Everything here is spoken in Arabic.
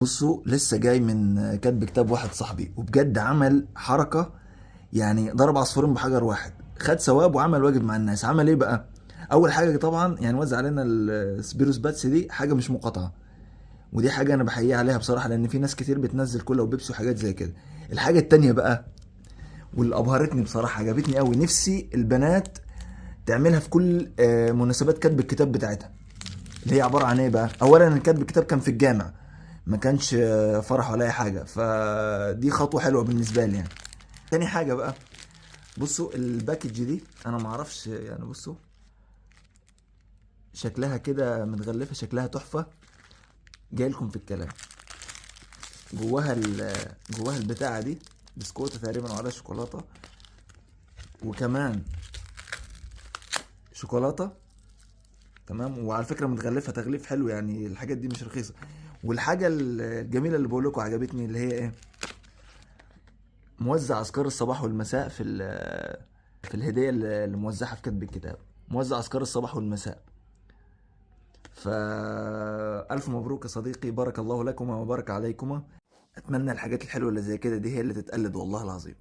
بصوا لسه جاي من كاتب كتاب واحد صاحبي وبجد عمل حركة. يعني ضرب عصفورين بحجر واحد، خد ثواب وعمل واجب مع الناس. عمل ايه بقى؟ اول حاجة طبعا يعني وزع علينا السبيروس باتس، دي حاجة مش مقاطعة، ودي حاجة انا بحييه عليها بصراحة، لان في ناس كتير بتنزل كولا وبيبسي وحاجات زي كده. الحاجة التانية بقى واللي ابهرتني بصراحة عجبتني قوي، نفسي البنات تعملها في كل مناسبات كتب الكتاب بتاعتها، اللي هي عباره عن ايه بقى. اولا كاتب الكتاب كان في الجامع، ما كانش فرح ولا اي حاجه، فدي خطوه حلوه بالنسبه لي يعني. تاني حاجه بقى، بصوا الباكج دي انا ما اعرفش يعني، بصوا شكلها كده متغلفه، شكلها تحفه. جاي لكم في الكلام، جواها جواها البتاعه دي بسكوته تقريبا وعليها شوكولاته، وكمان شوكولاته. تمام، وعلى فكره متغلفه تغليف حلو، يعني الحاجات دي مش رخيصه. والحاجه الجميله اللي بقول لكم عجبتني اللي هي ايه، موزع اذكار الصباح والمساء في الهديه اللي موزعها في كتب الكتاب. موزع اذكار الصباح والمساء. فالف مبروك يا صديقي، بارك الله لكما وبارك عليكما. اتمنى الحاجات الحلوه اللي زي كده دي هي اللي تتقلد والله العظيم.